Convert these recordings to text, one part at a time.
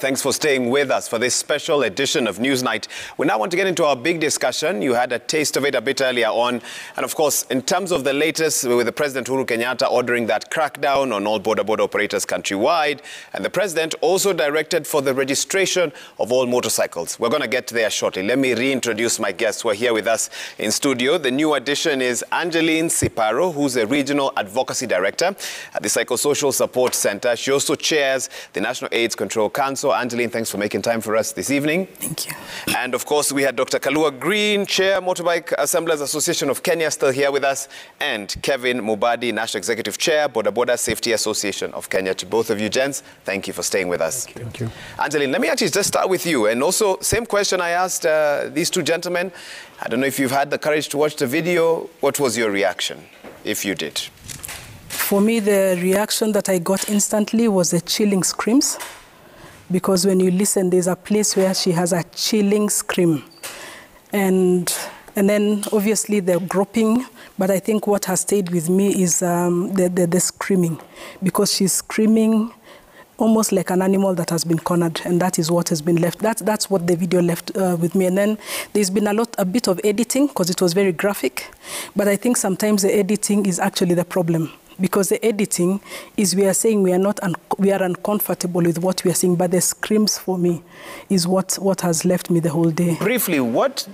Thanks for staying with us for this special edition of Newsnight. We now want to get into our big discussion. You had a taste of it a bit earlier on. And of course, in terms of the latest, with the President Uhuru Kenyatta ordering that crackdown on all border operators countrywide, and the President also directed for the registration of all motorcycles. We're going to get there shortly. Let me reintroduce my guests who are here with us in studio. The new addition is Angeline Siparo, who's a Regional Advocacy Director at the Psychosocial Support Center. She also chairs the National AIDS Control Council. Angeline, thanks for making time for us this evening. Thank you. And of course, we had Dr. Kalua Green, Chair, Motorbike Assemblers Association of Kenya, still here with us, and Kevin Mubadi, National Executive Chair, Boda Safety Association of Kenya. To both of you, gents, thank you for staying with us. Thank you. Angeline, let me actually just start with you. And also, same question I asked these two gentlemen. I don't know if you've had the courage to watch the video. What was your reaction, if you did? For me, the reaction that I got instantly was the chilling screams. Because when you listen, there's a place where she has a chilling scream. And then obviously the groping, but I think what has stayed with me is the screaming. Because she's screaming almost like an animal that has been cornered, and that is what has been left. That's what the video left with me. And then there's been a bit of editing, because it was very graphic. But I think sometimes the editing is actually the problem. Because the editing is we are saying we are uncomfortable with what we are seeing, but the screams for me is what has left me the whole day. Briefly, what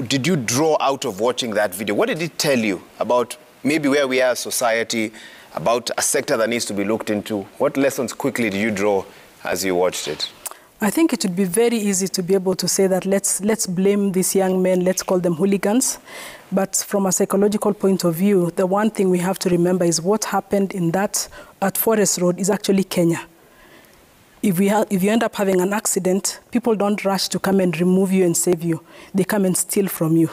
did you draw out of watching that video? What did it tell you about maybe where we are as society, about a sector that needs to be looked into? What lessons quickly did you draw as you watched it? I think it would be very easy to be able to say that let's blame these young men, let's call them hooligans. But from a psychological point of view, the one thing we have to remember is what happened at Forest Road is actually Kenya. If you end up having an accident, people don't rush to come and remove you and save you. They come and steal from you.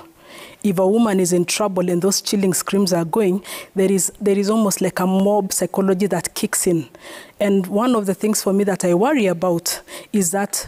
If a woman is in trouble and those chilling screams are going, there is almost like a mob psychology that kicks in. And one of the things for me that I worry about is that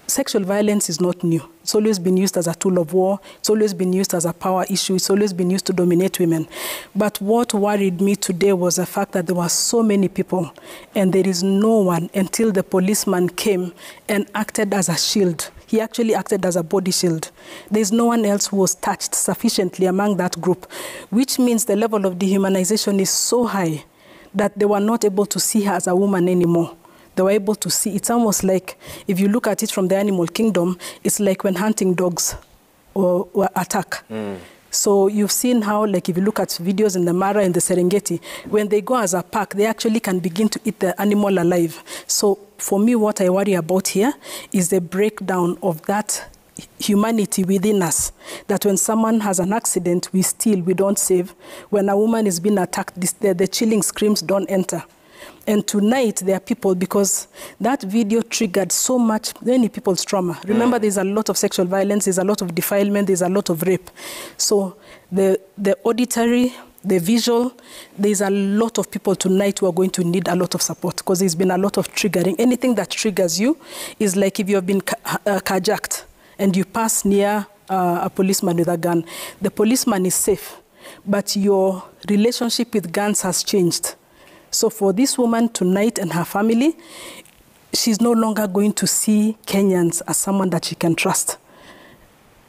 sexual violence is not new. It's always been used as a tool of war. It's always been used as a power issue. It's always been used to dominate women. But what worried me today was the fact that there were so many people, and there is no one until the policeman came and acted as a shield. He actually acted as a body shield. There's no one else who was touched sufficiently among that group, which means the level of dehumanization is so high that they were not able to see her as a woman anymore. They were able to see. It's almost like, if you look at it from the animal kingdom, it's like when hunting dogs or attack. So you've seen how, like if you look at videos in the Mara and the Serengeti, when they go as a pack, they actually can begin to eat the animal alive. So for me, what I worry about here is the breakdown of that humanity within us, that when someone has an accident, we steal, we don't save. When a woman is being attacked, the chilling screams don't enter. And tonight, there are people, because that video triggered many people's trauma. Remember, there's a lot of sexual violence, there's a lot of defilement, there's a lot of rape. So the auditory, the visual, there's a lot of people tonight who are going to need a lot of support, because there's been a lot of triggering. Anything that triggers you is like if you have been carjacked and you pass near a policeman with a gun. The policeman is safe, but your relationship with guns has changed. So for this woman tonight and her family, she's no longer going to see Kenyans as someone that she can trust.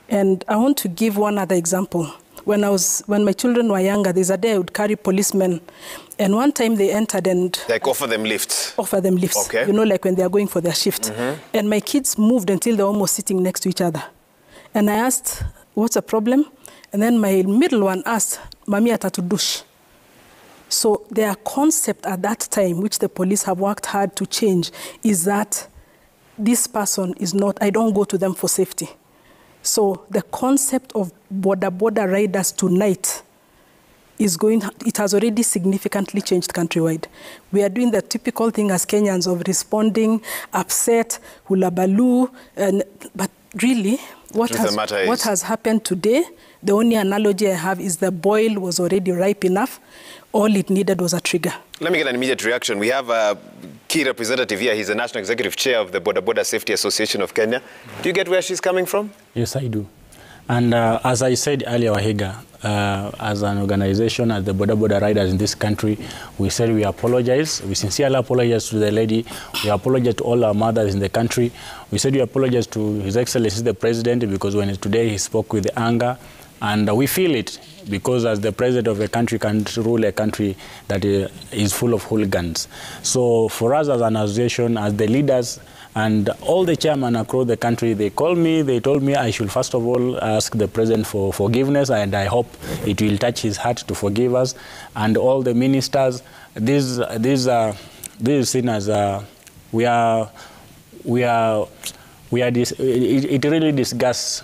And I want to give one other example. When my children were younger, there's a day I would carry policemen, and one time they entered and... Like offer them lifts? Offer them lifts. Okay. You know, like when they are going for their shift. And my kids moved until they were almost sitting next to each other. And I asked, what's the problem? And then my middle one asked, Mami atatudush. So their concept at that time, which the police have worked hard to change, is that this person is not, I don't go to them for safety. So the concept of border riders tonight it has already significantly changed countrywide. We are doing the typical thing as Kenyans of responding, upset, hula baloo, but really, what has happened today, the only analogy I have is the boil was already ripe enough. All it needed was a trigger. Let me get an immediate reaction. We have a key representative here. He's the National Executive Chair of the Boda Safety Association of Kenya. Do you get where she's coming from? Yes, I do. And as I said earlier, Wahiga, as an organization, as the Boda Riders in this country, we said we apologize. We sincerely apologize to the lady. We apologize to all our mothers in the country. We said we apologize to His Excellency the President, because when today he spoke with anger, and we feel it, because as the president of a country can't rule a country that is full of hooligans. So for us as an association, as the leaders, and all the chairmen across the country, they called me, they told me I should first of all ask the president for forgiveness, and I hope it will touch his heart to forgive us. And all the ministers, this is seen as it really disgusts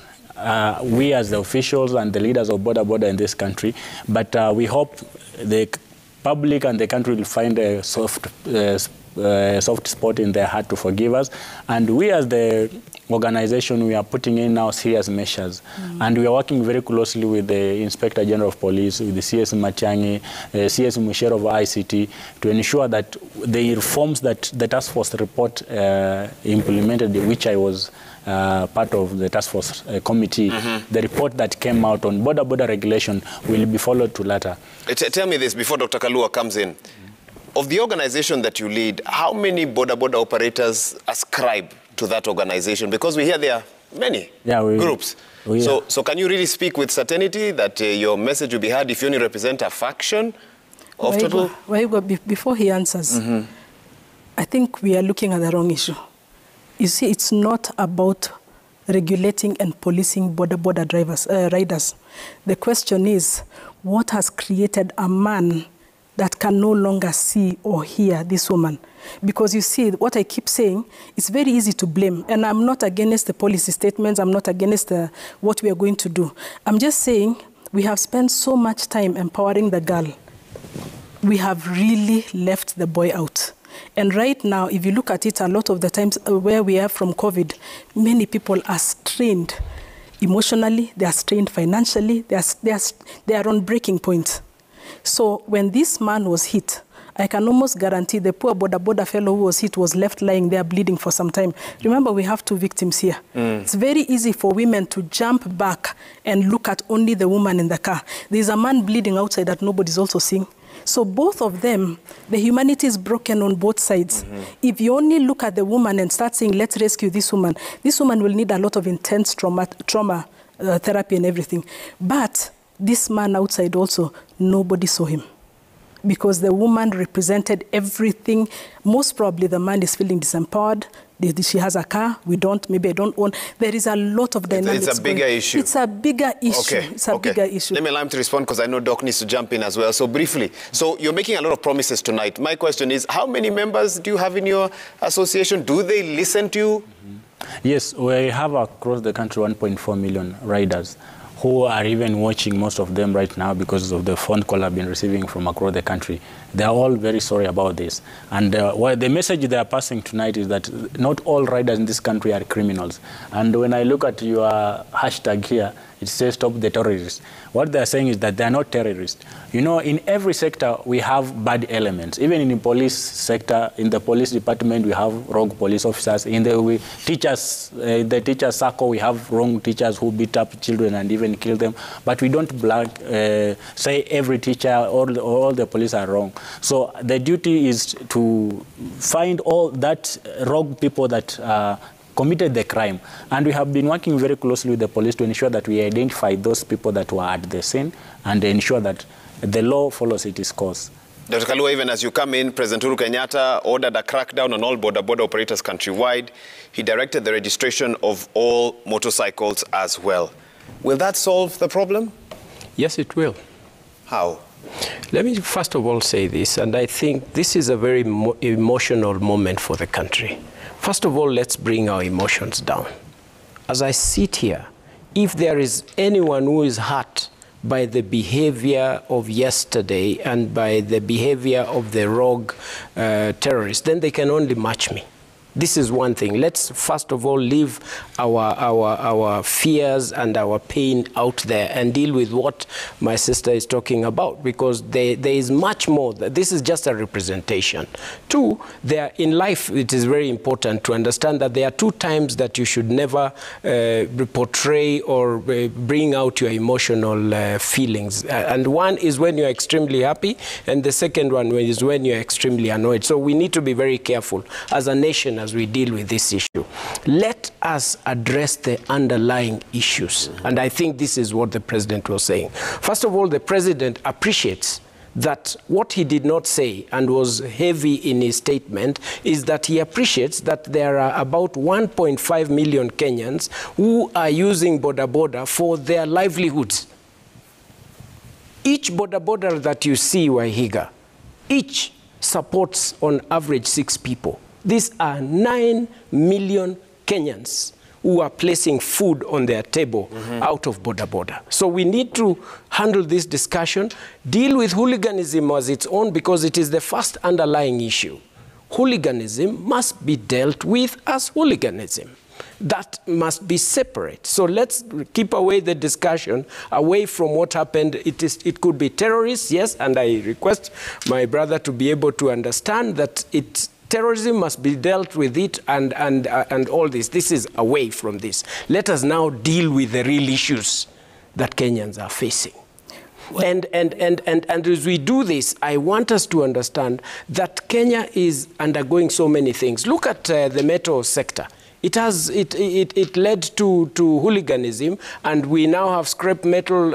we as the officials and the leaders of Boda in this country. But we hope the public and the country will find a soft spot in their heart to forgive us. And we as the organization, we are putting in now serious measures. And we are working very closely with the Inspector General of Police, with the CS Matiang'i, CS Mushero of ICT, to ensure that the reforms that the task force report implemented, which I was part of the task force committee, the report that came out on Boda regulation will be followed to latter. Tell me this before Dr. Kalua comes in. Of the organization that you lead, how many Boda operators ascribe to that organization? Because we hear there are many groups. So can you really speak with certainty that your message will be heard if you only represent a faction of total? Before he answers, I think we are looking at the wrong issue. You see, it's not about regulating and policing Boda riders. The question is, what has created a man that can no longer see or hear this woman? Because you see, what I keep saying, it's very easy to blame. And I'm not against the policy statements. I'm not against what we are going to do. I'm just saying we have spent so much time empowering the girl. We have really left the boy out. And right now, if you look at it, a lot of the times where we are from COVID, many people are strained emotionally, they are strained financially, they are on breaking point. So when this man was hit, I can almost guarantee the poor Boda fellow who was hit was left lying there bleeding for some time. Remember, we have 2 victims here. It's very easy for women to jump back and look at only the woman in the car. There's a man bleeding outside that nobody's also seeing. So both of them, the humanity is broken on both sides. If you only look at the woman and start saying, let's rescue this woman will need a lot of intense trauma therapy and everything. But this man outside also, nobody saw him. Because the woman represented everything. Most probably the man is feeling disempowered. She has a car, we don't, maybe I don't own. There is a lot of dynamics. It's a bigger issue. It's a bigger issue. Okay. It's a bigger issue. Let me allow him to respond, because I know Doc needs to jump in as well. So briefly, so you're making a lot of promises tonight. My question is, how many members do you have in your association? Do they listen to you? Yes, we have across the country 1.4 million riders, who are even watching, most of them right now, because of the phone call I've been receiving from across the country. They are all very sorry about this. And the message they are passing tonight is that not all riders in this country are criminals. And when I look at your hashtag here, it says stop the terrorists. What they are saying is that they are not terrorists. You know, in every sector, we have bad elements. Even in the police sector, in the police department, we have rogue police officers. In the teachers circle, we have wrong teachers who beat up children and even kill them. But we don't say every teacher or all the police are wrong. So the duty is to find all that rogue people that committed the crime. And we have been working very closely with the police to ensure that we identify those people that were at the scene and ensure that the law follows its course. Dr. Kalua, even as you come in, President Uhuru Kenyatta ordered a crackdown on all Boda operators countrywide. He directed the registration of all motorcycles as well. Will that solve the problem? Yes, it will. How? Let me first of all say this, and I think this is a very emotional moment for the country. First of all, let's bring our emotions down. As I sit here, if there is anyone who is hurt by the behavior of yesterday and by the behavior of the rogue terrorists, then they can only match me. This is one thing. Let's first of all leave our fears and our pain out there and deal with what my sister is talking about, because there is much more. This is just a representation. Two, in life it is very important to understand that there are two times that you should never portray or bring out your emotional feelings. And one is when you're extremely happy, and the second one is when you're extremely annoyed. So we need to be very careful as a nation as we deal with this issue. Let us address the underlying issues. And I think this is what the president was saying. First of all, the president appreciates that what he did not say and was heavy in his statement is that he appreciates that there are about 1.5 million Kenyans who are using boda boda for their livelihoods. Each boda boda that you see, Wahiga, each supports on average 6 people. These are 9 million Kenyans who are placing food on their table out of boda boda. So we need to handle this discussion, deal with hooliganism as its own, because it is the first underlying issue. Hooliganism must be dealt with as hooliganism. That must be separate. So let's keep away the discussion away from what happened. It could be terrorists, yes, and I request my brother to be able to understand that terrorism must be dealt with it and all this. This is away from this. Let us now deal with the real issues that Kenyans are facing. And as we do this, I want us to understand that Kenya is undergoing so many things. Look at the metal sector. It led to hooliganism, and we now have scrap metal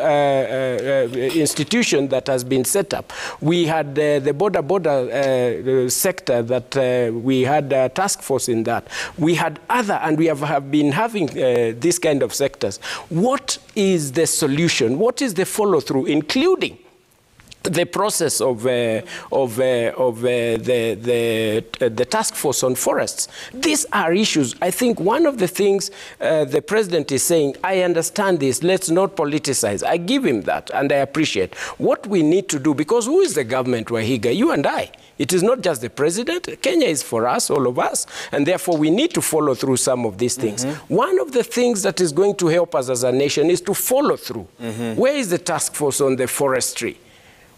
institution that has been set up. We had the boda sector that we had a task force in that. We had other, and we have been having this kind of sectors. What is the solution? What is the follow-through, including the process of the task force on forests? These are issues. I think one of the things the president is saying, I understand this, let's not politicize. I give him that, and I appreciate. What we need to do, because who is the government, Wahiga? You and I. It is not just the president. Kenya is for us, all of us, and therefore we need to follow through some of these things. One of the things that is going to help us as a nation is to follow through. Where is the task force on the forestry?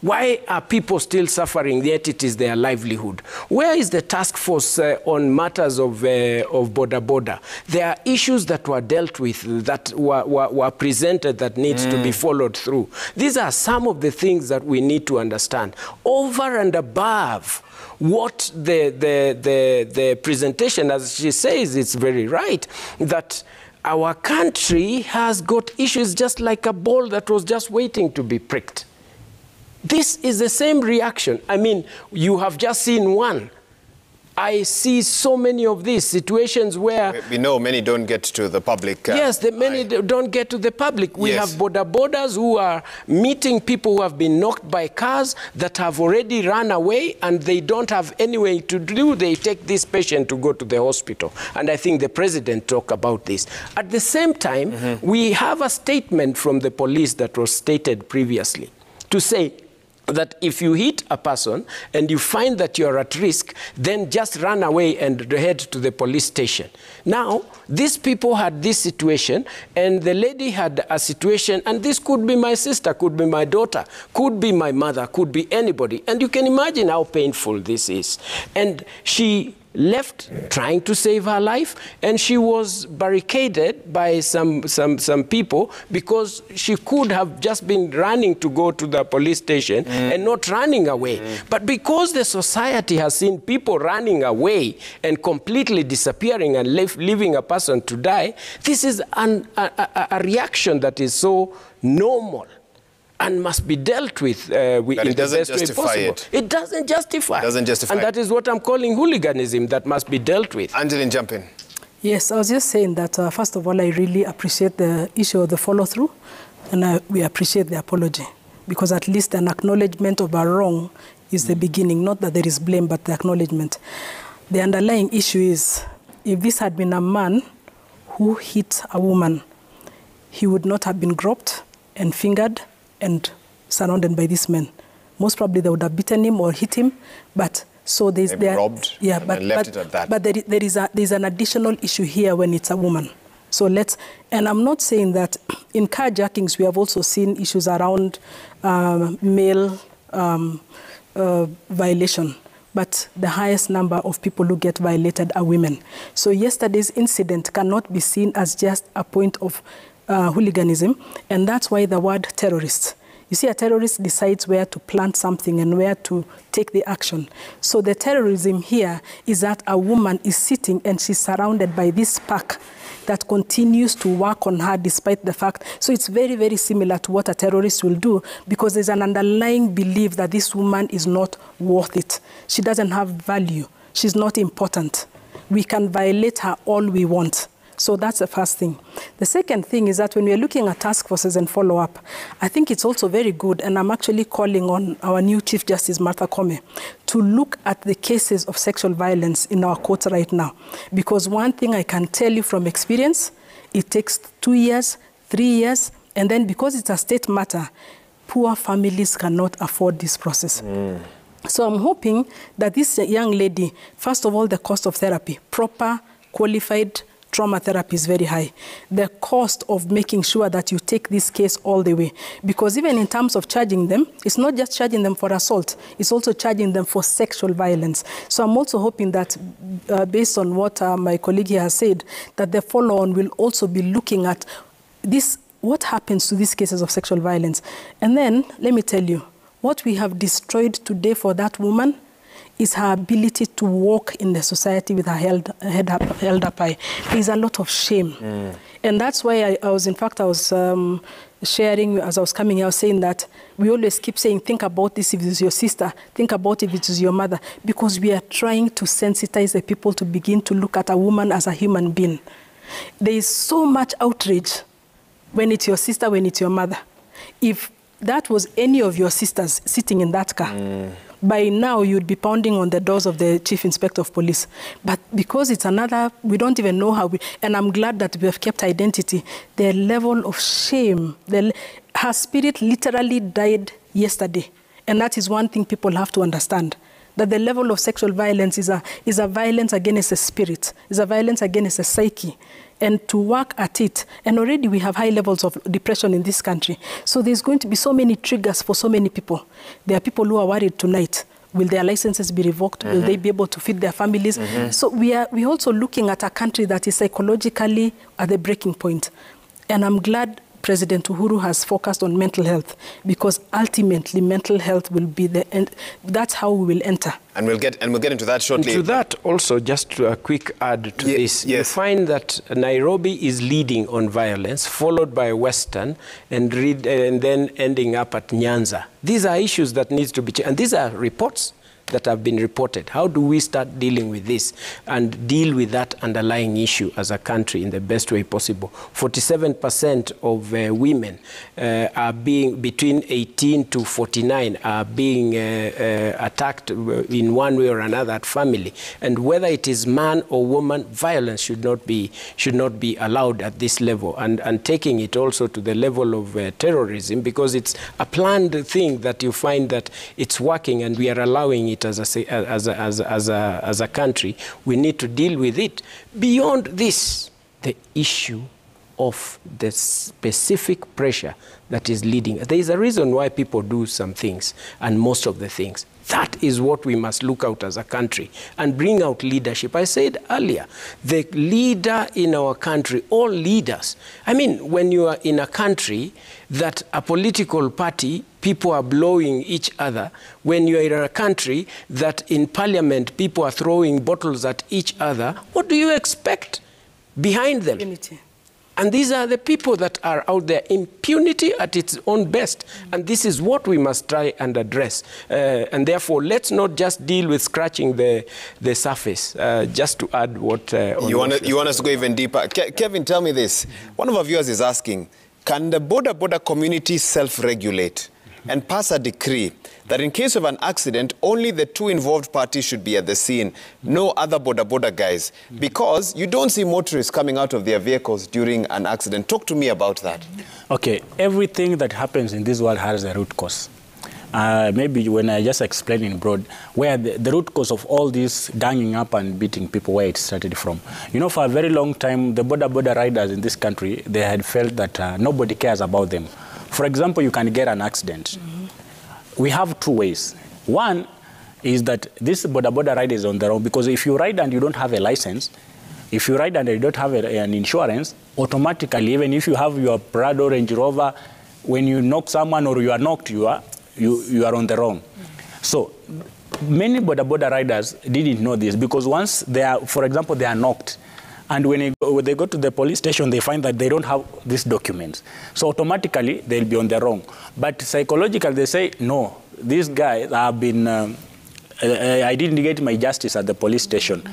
Why are people still suffering, yet it is their livelihood? Where is the task force on matters of boda boda? There are issues that were dealt with, that were presented, that needs to be followed through. These are some of the things that we need to understand. Over and above what the presentation, as she says, it's very right, that our country has got issues just like a ball that was just waiting to be pricked. This is the same reaction. I mean, you have just seen one. I see so many of these situations where... We know many don't get to the public. Yes, many don't get to the public. We have boda bodas who are meeting people who have been knocked by cars that have already run away, and they don't have anywhere to do. They take this patient to go to the hospital. And I think the president talked about this. At the same time, we have a statement from the police that was stated previously to say that if you hit a person and you find that you're at risk, then just run away and head to the police station. Now, these people had this situation, and the lady had a situation, and this could be my sister, could be my daughter, could be my mother, could be anybody. And you can imagine how painful this is. And she left trying to save her life, and she was barricaded by some people, because she could have just been running to go to the police station and not running away. But because the society has seen people running away and completely disappearing and leaving a person to die, this is a reaction that is so normal and must be dealt with in the best way possible. It doesn't justify. It doesn't justify. And that is what I'm calling hooliganism that must be dealt with. Angeline, jump in. Yes, I was just saying that, first of all, I really appreciate the issue of the follow-through, and we appreciate the apology, because at least an acknowledgement of a wrong is the beginning, not that there is blame, but the acknowledgement. The underlying issue is, if this had been a man who hit a woman, he would not have been groped and fingered and surrounded by these men. Most probably they would have beaten him or hit him, but So They've robbed and left it at that. But there's an additional issue here when it's a woman. So and I'm not saying that in carjackings we have also seen issues around male violation, but the highest number of people who get violated are women. So yesterday's incident cannot be seen as just a point of hooliganism, and that's why the word terrorist. You see, a terrorist decides where to plant something and where to take the action. So the terrorism here is that a woman is sitting and she's surrounded by this pack that continues to work on her despite the fact. So it's very, very similar to what a terrorist will do, because there's an underlying belief that this woman is not worth it. She doesn't have value. She's not important. We can violate her all we want. So that's the first thing. The second thing is that when we're looking at task forces and follow-up, I think it's also very good, and I'm actually calling on our new Chief Justice, Martha Koome, to look at the cases of sexual violence in our courts right now. Because one thing I can tell you from experience, it takes 2 years, 3 years, and then because it's a state matter, poor families cannot afford this process. So I'm hoping that this young lady, first of all, the cost of therapy, proper, qualified trauma therapy is very high. The cost of making sure that you take this case all the way, because even in terms of charging them, it's not just charging them for assault, it's also charging them for sexual violence. So I'm also hoping that based on what my colleague here has said, that the follow-on will also be looking at this, what happens to these cases of sexual violence. And then, let me tell you, what we have destroyed today for that woman is her ability to walk in the society with her head up high. There's a lot of shame. And that's why I was sharing, as I was coming here, I was saying that we always keep saying, think about this if it is your sister, think about if it is your mother, because we are trying to sensitize the people to begin to look at a woman as a human being. There is so much outrage when it's your sister, when it's your mother. If that was any of your sisters sitting in that car, by now you'd be pounding on the doors of the Chief Inspector of Police. But because it's another, we don't even know how and I'm glad that we have kept identity. The level of shame, her spirit literally died yesterday. And that is one thing people have to understand, that the level of sexual violence is a violence against a spirit, is a violence against a psyche. And to work at it, and already we have high levels of depression in this country. So there's going to be so many triggers for so many people. There are people who are worried tonight. Will their licenses be revoked? Will they be able to feed their families? So we're also looking at a country that is psychologically at the breaking point. And I'm glad President Uhuru has focused on mental health, because ultimately mental health will be the end. That's how we will enter. And we'll get into that shortly. And to that also, just a quick add to this, you find that Nairobi is leading on violence, followed by Western, and then ending up at Nyanza. These are issues that need to be changed, and these are reports that have been reported. How do we start dealing with this and deal with that underlying issue as a country in the best way possible? 47% of women are being, between 18 to 49, are being attacked in one way or another at family. And whether it is man or woman, violence should not be allowed at this level. And taking it also to the level of terrorism, because it's a planned thing that you find that it's working and we are allowing it as a country. We need to deal with it. Beyond this, the issue of the specific pressure that is leading. There is a reason why people do some things, and most of the things. That is what we must look out as a country and bring out leadership. I said earlier, the leader in our country, all leaders. I mean, when you are in a country that a political party, people are blowing each other, when you are in a country that in parliament, people are throwing bottles at each other, what do you expect behind them? Unity. And these are the people that are out there. Impunity at its own best. And this is what we must try and address. And therefore, let's not just deal with scratching the surface. Just to add what... you want us to go even deeper. Kevin, tell me this. One of our viewers is asking, can the border community self-regulate and pass a decree that in case of an accident, only the two involved parties should be at the scene, no other border guys? Because you don't see motorists coming out of their vehicles during an accident. Talk to me about that. Okay, everything that happens in this world has a root cause. maybe when I just explained in broad, where the root cause of all this ganging up and beating people, where it started from. You know, for a very long time, the border riders in this country, they had felt that nobody cares about them. For example, you can get an accident. We have two ways. One is that this border rider is on their own, because if you ride and you don't have a license, if you ride and you don't have an insurance, automatically, even if you have your Prado Range Rover, when you knock someone or you are knocked, you are on the wrong. So many border riders didn't know this, because once they are, for example, they are knocked, and when they go to the police station, they find that they don't have these documents. So automatically, they'll be on the wrong. But psychologically, they say, no, these guys have been, I didn't get my justice at the police station.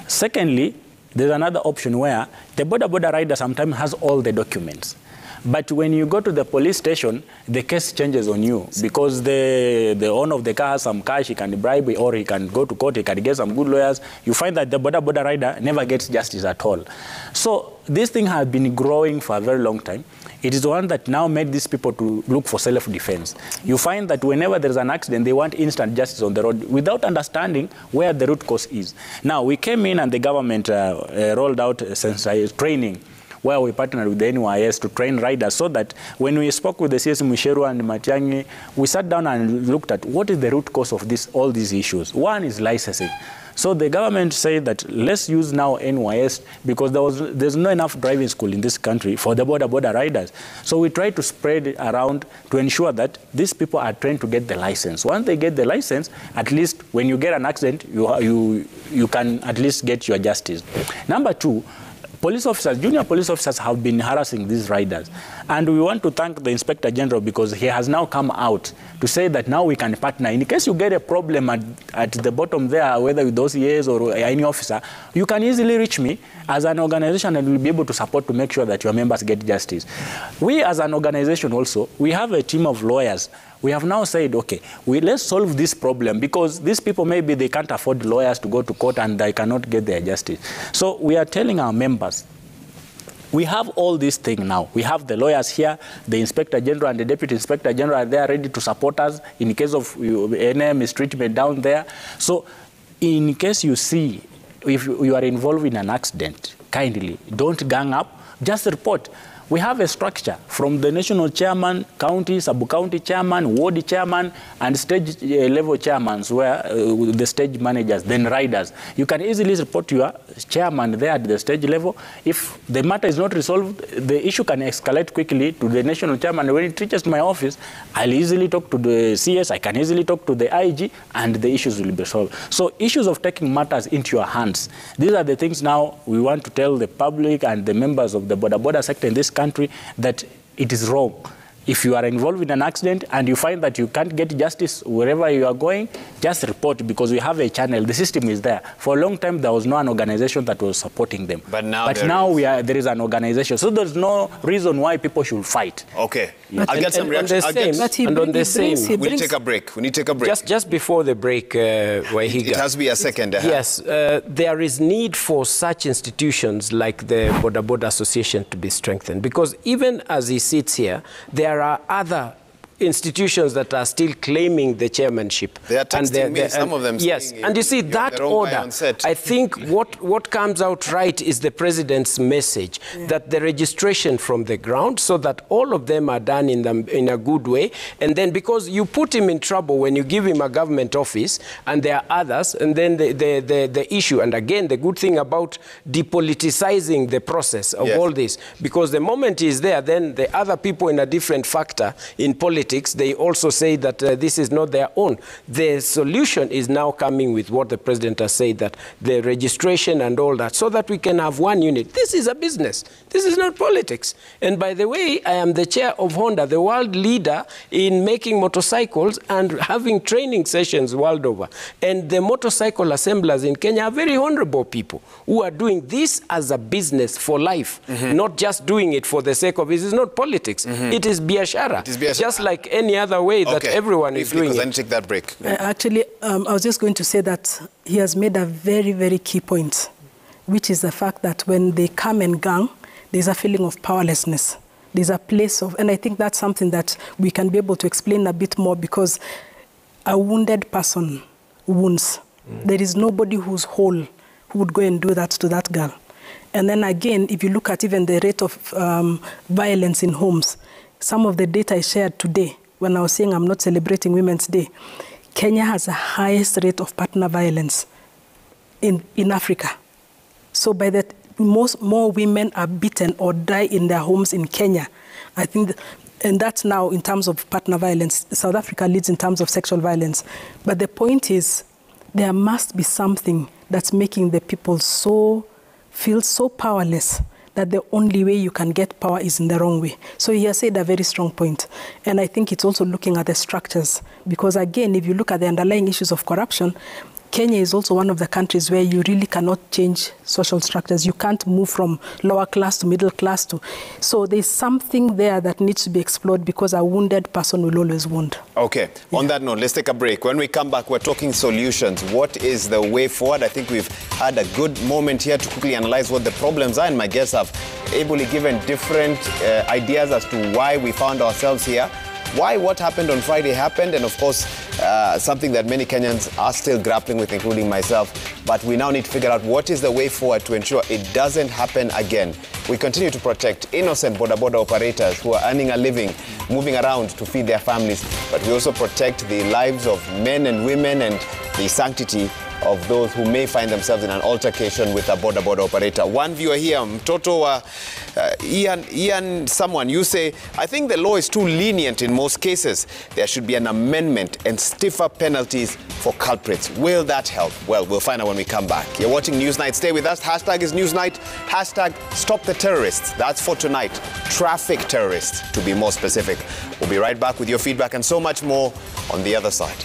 Secondly, there's another option where the border rider sometimes has all the documents. But when you go to the police station, the case changes on you, because the owner of the car has some cash, he can bribe, or he can go to court, he can get some good lawyers. You find that the border rider never gets justice at all. So this thing has been growing for a very long time. It is the one that now made these people to look for self-defense. You find that whenever there's an accident, they want instant justice on the road without understanding where the root cause is. Now, we came in and the government rolled out training, where we partnered with the NYS to train riders, so that when we spoke with the CS Musheru and Matiang'i, we sat down and looked at what is the root cause of all these issues. One is licensing. So the government said that let's use now NYS, because there's not enough driving school in this country for the border riders. So we try to spread it around to ensure that these people are trained to get the license. Once they get the license, at least when you get an accident, you can at least get your justice. Number two, police officers, junior police officers have been harassing these riders. And we want to thank the Inspector General, because he has now come out to say that now we can partner. In case you get a problem at the bottom there, whether with those EAs or any officer, you can easily reach me as an organization, and we'll be able to support to make sure that your members get justice. We as an organization also, we have a team of lawyers. We have now said, okay, let's solve this problem, because these people, maybe they can't afford lawyers to go to court and they cannot get their justice. So we are telling our members, we have all these things now. We have the lawyers here, the Inspector General and the Deputy Inspector General are there ready to support us in case of any mistreatment down there. So in case you see, if you are involved in an accident, kindly don't gang up, just report. We have a structure from the national chairman, county, sub-county chairman, ward chairman, and stage level chairmans, where the stage managers, then riders. You can easily report to your chairman there at the stage level. If the matter is not resolved, the issue can escalate quickly to the national chairman. When it reaches my office, I'll easily talk to the CS, I can easily talk to the IG, and the issues will be solved. So issues of taking matters into your hands, these are the things now we want to tell the public and the members of the border sector in this country that it is wrong. If you are involved in an accident and you find that you can't get justice wherever you are going, just report, because we have a channel. The system is there. For a long time, there was no an organization that was supporting them. But now there is an organization. So there's no reason why people should fight. Okay. I'll get some reaction. On the same. We need to take a break. We need to take a break. Just before the break, Wahiga. It has to be a second. Yes. There is need for such institutions like the Boda Association to be strengthened. Because even as he sits here, there are other institutions that are still claiming the chairmanship. They are texting me, some of them. Yes, and you see that order, I think what comes out right is the president's message, that the registration from the ground, so that all of them are done in a good way. And then, because you put him in trouble when you give him a government office, and there are others, and then the issue, and again, the good thing about depoliticizing the process of all this, because the moment he's there, then the other people in a different factor in politics, they also say that this is not their own. The solution is now coming with what the president has said, that the registration and all that, so that we can have one unit. This is a business. This is not politics. And by the way, I am the chair of Honda, the world leader in making motorcycles and having training sessions world over. And the motorcycle assemblers in Kenya are very honorable people who are doing this as a business for life, not just doing it for the sake of it. It's not politics. It is biashara. Just like any other way that everyone is doing it. Then take that break. Actually, I was just going to say that he has made a very, very key point, which is the fact that when they come and gang, there's a feeling of powerlessness, There's a place of, and I think that's something that we can be able to explain a bit more, because a wounded person wounds. There is nobody who's whole who would go and do that to that girl. And then again, if you look at even the rate of violence in homes, some of the data I shared today, when I was saying I'm not celebrating Women's Day, Kenya has the highest rate of partner violence in Africa. So by that, more women are beaten or die in their homes in Kenya. I think, and that's now in terms of partner violence. South Africa leads in terms of sexual violence. But the point is, there must be something that's making the people feel so powerless that the only way you can get power is in the wrong way. So he has said a very strong point. And I think it's also looking at the structures. Because again, if you look at the underlying issues of corruption, Kenya is also one of the countries where you really cannot change social structures. You can't move from lower class to middle class to. So there's something there that needs to be explored, because a wounded person will always wound. Okay. Yeah. On that note, let's take a break. When we come back, we're talking solutions. What is the way forward? I think we've had a good moment here to quickly analyze what the problems are, and my guests have ably given different ideas as to why we found ourselves here, why what happened on Friday happened, and of course, something that many Kenyans are still grappling with, including myself. But we now need to figure out what is the way forward to ensure it doesn't happen again. We continue to protect innocent boda operators who are earning a living, moving around to feed their families, but we also protect the lives of men and women and the sanctity of those who may find themselves in an altercation with a boda operator. One viewer here, Mtoto Ian someone, you say, I think the law is too lenient in most cases. There should be an amendment and stiffer penalties for culprits. Will that help? Well, we'll find out when we come back. You're watching Newsnight. Stay with us. Hashtag is Newsnight. Hashtag Stop the Terrorists. That's for tonight. Traffic terrorists, to be more specific. We'll be right back with your feedback and so much more on the other side.